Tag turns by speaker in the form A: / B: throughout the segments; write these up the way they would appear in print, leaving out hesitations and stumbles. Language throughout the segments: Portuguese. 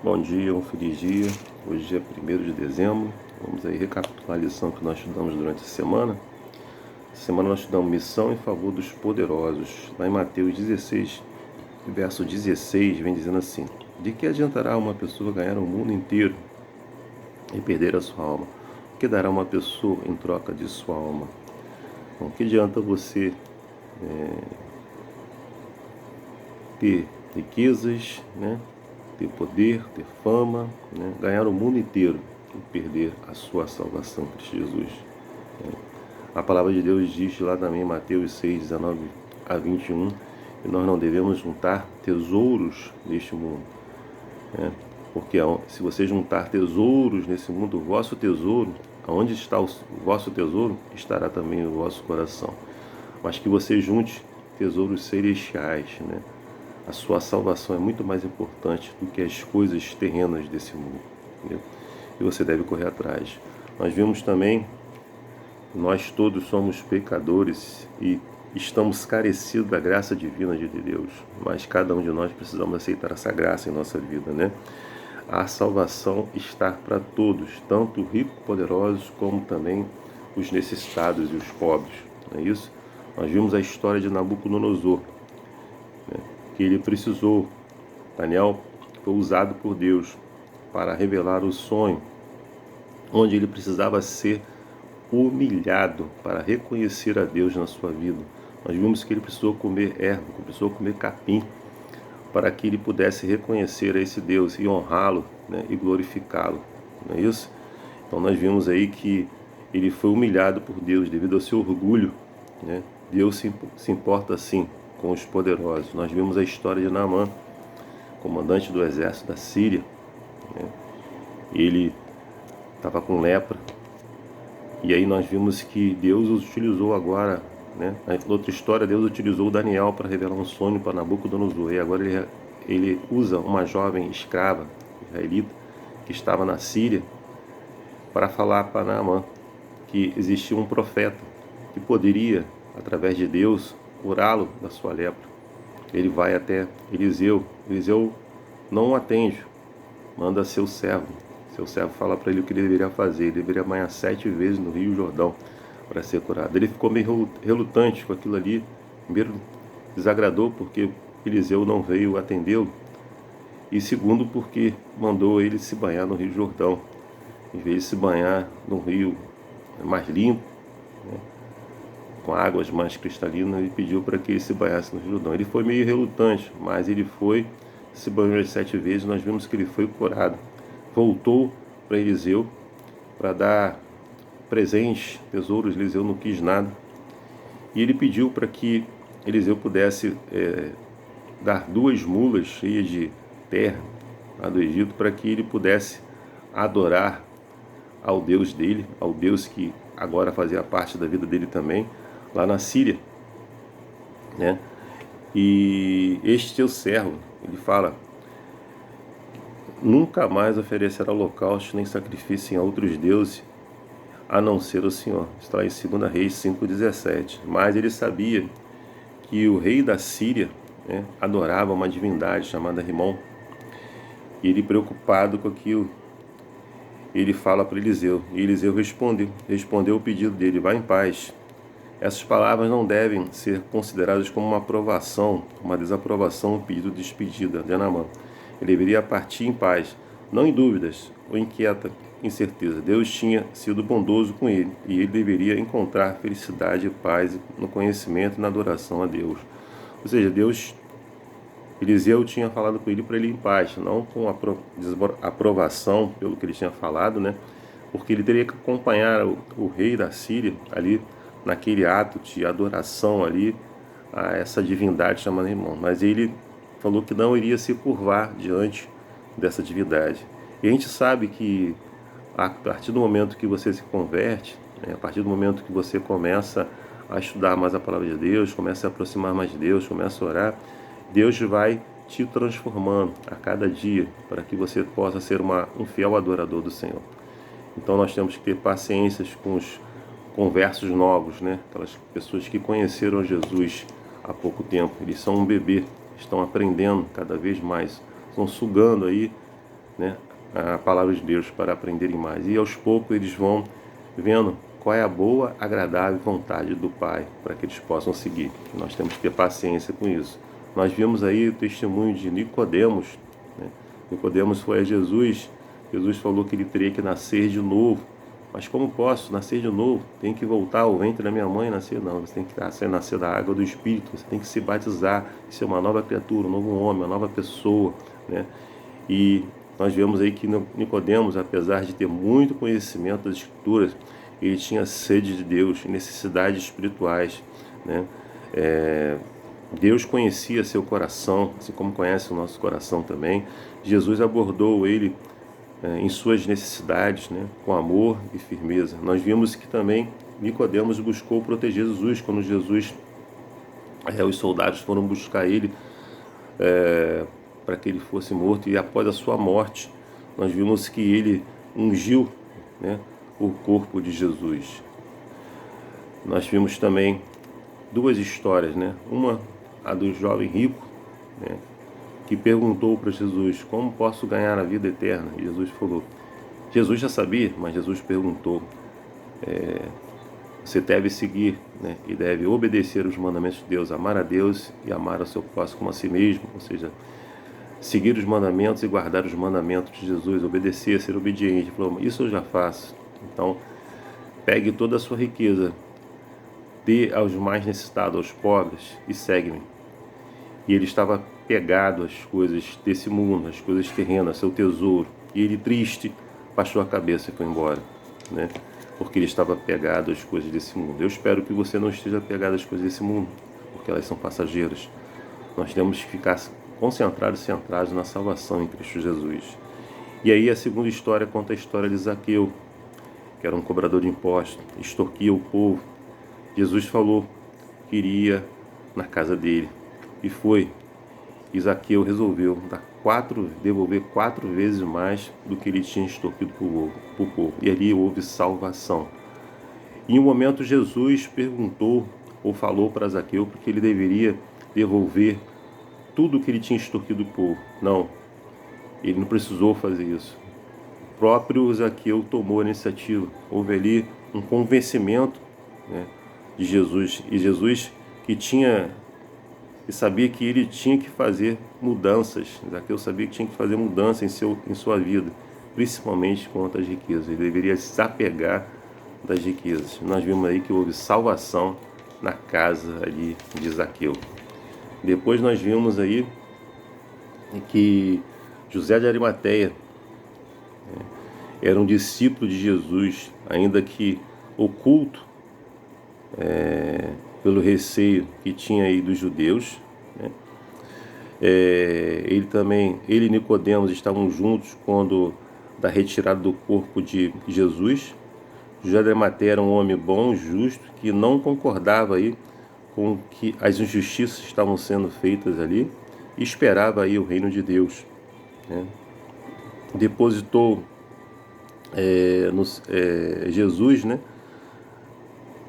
A: Bom dia, um feliz dia. Hoje é 1º de dezembro. Vamos aí recapitular a lição que nós estudamos durante a semana. Essa semana nós estudamos missão em favor dos poderosos. Lá em Mateus 16, verso 16, vem dizendo assim: de que adiantará uma pessoa ganhar o mundo inteiro e perder a sua alma? O que dará uma pessoa em troca de sua alma? Bom, o que adianta você ter riquezas, né? Ter poder, ter fama, né? Ganhar o mundo inteiro e perder a sua salvação, Cristo Jesus. A palavra de Deus diz lá também em Mateus 6, 19 a 21, que nós não devemos juntar tesouros neste mundo. Porque se você juntar tesouros nesse mundo, o vosso tesouro, aonde está o vosso tesouro, estará também o vosso coração. Mas que você junte tesouros celestiais, né? A sua salvação é muito mais importante do que as coisas terrenas desse mundo, entendeu? E você deve correr atrás. Nós vimos também, nós todos somos pecadores e estamos carecidos da graça divina de Deus, mas cada um de nós precisamos aceitar essa graça em nossa vida, né? A salvação está para todos, tanto ricos, poderosos, como também os necessitados e os pobres, não é isso? Nós vimos a história de Nabucodonosor, né? Que ele precisou, Daniel foi usado por Deus para revelar o sonho, onde ele precisava ser humilhado para reconhecer a Deus na sua vida. Nós vimos que ele precisou comer erva, precisou comer capim, para que ele pudesse reconhecer a esse Deus e honrá-lo, né, e glorificá-lo, não é isso? Então nós vimos aí que ele foi humilhado por Deus devido ao seu orgulho, né? Deus se importa sim com os poderosos. Nós vimos a história de Naamã, comandante do exército da Síria, né? Ele estava com lepra, e aí nós vimos que Deus os utilizou agora, né? Na outra história, Deus utilizou Daniel para revelar um sonho para Nabucodonosor, e agora ele usa uma jovem escrava israelita que estava na Síria para falar para Naamã que existia um profeta que poderia, através de Deus, curá-lo da sua lepra. Ele vai até Eliseu. Eliseu não o atende, manda seu servo fala para ele o que ele deveria fazer. Ele deveria banhar 7 vezes no Rio Jordão para ser curado. Ele ficou meio relutante com aquilo ali. Primeiro, desagradou porque Eliseu não veio atendê-lo, e segundo, porque mandou ele se banhar no Rio Jordão, em vez de se banhar no rio mais limpo, né, com águas mais cristalinas, e pediu para que ele se banhasse no Rio Jordão. Ele foi meio relutante, mas ele foi, se banhou as 7 vezes. Nós vimos que ele foi curado. Voltou para Eliseu para dar presentes, tesouros. Eliseu não quis nada, e ele pediu para que Eliseu pudesse dar 2 mulas cheias de terra lá do Egito, para que ele pudesse adorar ao Deus dele, ao Deus que agora fazia parte da vida dele também, lá na Síria, né? E este teu servo, ele fala, nunca mais oferecerá holocausto nem sacrifício a outros deuses, a não ser o Senhor. Está lá em 2 Reis 5,17. Mas ele sabia que o rei da Síria, né, adorava uma divindade chamada Rimon. E ele, preocupado com aquilo, ele fala para Eliseu. E Eliseu respondeu o pedido dele: vá em paz. Essas palavras não devem ser consideradas como uma aprovação, uma desaprovação, um pedido de despedida de Naamã. Ele deveria partir em paz, não em dúvidas ou incerteza. Deus tinha sido bondoso com ele, e ele deveria encontrar felicidade e paz no conhecimento e na adoração a Deus. Ou seja, Eliseu tinha falado com ele para ele ir em paz, não com aprovação pelo que ele tinha falado, né? Porque ele teria que acompanhar o rei da Síria ali naquele ato de adoração ali a essa divindade chamada Rimon. Mas ele falou que não iria se curvar diante dessa divindade. E a gente sabe que a partir do momento que você se converte, né, a partir do momento que você começa a estudar mais a palavra de Deus, começa a se aproximar mais de Deus, começa a orar, Deus vai te transformando a cada dia para que você possa ser um fiel adorador do Senhor. Então nós temos que ter paciência com os conversos novos, né? Aquelas pessoas que conheceram Jesus há pouco tempo. Eles são um bebê, estão aprendendo cada vez mais, estão sugando aí né, a palavra de Deus para aprenderem mais. E aos poucos eles vão vendo qual é a boa, agradável vontade do Pai para que eles possam seguir. Nós temos que ter paciência com isso. Nós vimos aí o testemunho de Nicodemos, né? Nicodemos foi a Jesus. Jesus falou que ele teria que nascer de novo. Mas como posso nascer de novo? Tem que voltar ao ventre da minha mãe e nascer? Não, você tem que nascer da água do Espírito, você tem que se batizar, ser uma nova criatura, um novo homem, uma nova pessoa, né? E nós vemos aí que Nicodemos, apesar de ter muito conhecimento das Escrituras, ele tinha sede de Deus, necessidades espirituais, né? Deus conhecia seu coração, assim como conhece o nosso coração também. Jesus abordou ele em suas necessidades, né, com amor e firmeza. Nós vimos que também Nicodemos buscou proteger Jesus quando os soldados foram buscar ele para que ele fosse morto, e após a sua morte nós vimos que ele ungiu, né, o corpo de Jesus. Nós vimos também duas histórias, né? Uma, a do jovem rico, né, que perguntou para Jesus: como posso ganhar a vida eterna? E Jesus falou, Jesus já sabia, mas Jesus perguntou, você deve seguir, né, e deve obedecer os mandamentos de Deus, amar a Deus e amar ao seu próximo como a si mesmo, ou seja, seguir os mandamentos e guardar os mandamentos de Jesus, obedecer, ser obediente. Ele falou, isso eu já faço. Então, pegue toda a sua riqueza, dê aos mais necessitados, aos pobres, e segue-me. E ele estava pegado às coisas desse mundo, às coisas terrenas, seu tesouro. E ele, triste, baixou a cabeça e foi embora, né? Porque ele estava pegado às coisas desse mundo. Eu espero que você não esteja pegado às coisas desse mundo, porque elas são passageiras. Nós temos que ficar concentrados e centrados na salvação em Cristo Jesus. E aí a segunda história conta a história de Zaqueu, que era um cobrador de impostos, extorquia o povo. Jesus falou que iria na casa dele, e foi. E Zaqueu resolveu devolver 4 vezes mais do que ele tinha extorquido para o povo. E ali houve salvação. Em um momento Jesus perguntou ou falou para Zaqueu porque ele deveria devolver tudo o que ele tinha extorquido do povo. Não, ele não precisou fazer isso. O próprio Zaqueu tomou a iniciativa. Houve ali um convencimento, né, de Jesus. E Jesus que sabia que ele tinha que fazer mudanças. Zaqueu sabia que tinha que fazer mudanças em sua vida, principalmente quanto às riquezas. Ele deveria se apegar das riquezas. Nós vimos aí que houve salvação na casa ali de Zaqueu. Depois nós vimos aí que José de Arimateia, né, era um discípulo de Jesus, ainda que oculto pelo receio que tinha aí dos judeus, né? Ele e Nicodemos estavam juntos quando da retirada do corpo de Jesus. José de Arimateia era um homem bom, justo, que não concordava aí com que as injustiças estavam sendo feitas ali, e esperava aí o reino de Deus, né? Depositou Jesus, né?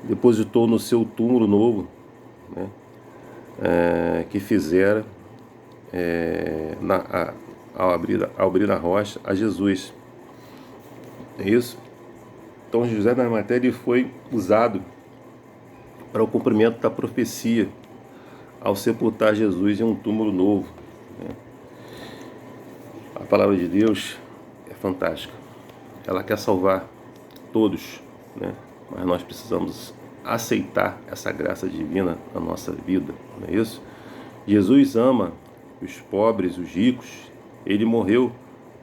A: Depositou no seu túmulo novo, né, que fizera ao abrir a rocha a Jesus. É isso? Então José de Arimateia ele foi usado para o cumprimento da profecia ao sepultar Jesus em um túmulo novo, né? A palavra de Deus é fantástica. Ela quer salvar todos, né? Mas nós precisamos aceitar essa graça divina na nossa vida, não é isso? Jesus ama os pobres, os ricos. Ele morreu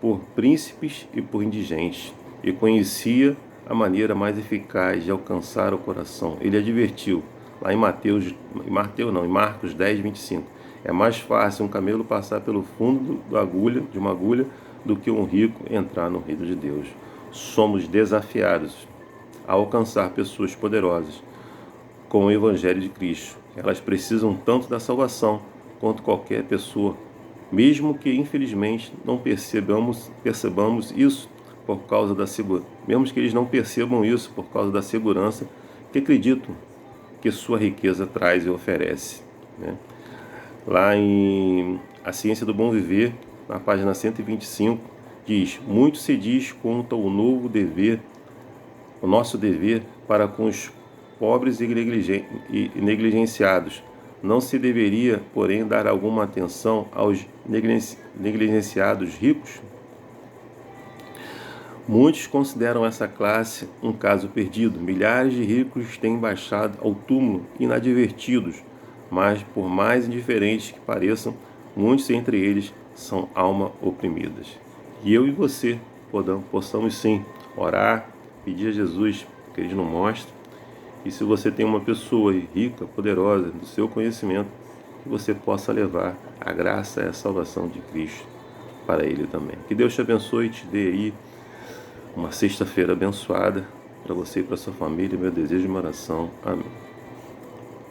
A: por príncipes e por indigentes, e conhecia a maneira mais eficaz de alcançar o coração. Ele advertiu, lá em Marcos 10, 25, é mais fácil um camelo passar pelo fundo de uma agulha do que um rico entrar no reino de Deus. Somos desafiados a alcançar pessoas poderosas com o Evangelho de Cristo. Elas precisam tanto da salvação quanto qualquer pessoa, mesmo que infelizmente não percebamos isso por causa da segurança, mesmo que eles não percebam isso por causa da segurança que acreditam que sua riqueza traz e oferece, né? Lá em A Ciência do Bom Viver, na página 125, diz: muito se diz quanto ao o nosso dever para com os pobres e negligenciados. Não se deveria, porém, dar alguma atenção aos negligenciados ricos? Muitos consideram essa classe um caso perdido. Milhares de ricos têm baixado ao túmulo inadvertidos, mas, por mais indiferentes que pareçam, muitos entre eles são almas oprimidas. E eu e você possamos sim orar, pedir a Jesus que Ele nos mostre. E se você tem uma pessoa rica, poderosa, do seu conhecimento, que você possa levar a graça e a salvação de Cristo para ele também. Que Deus te abençoe e te dê aí uma sexta-feira abençoada para você e para sua família. Meu desejo de uma oração. Amém.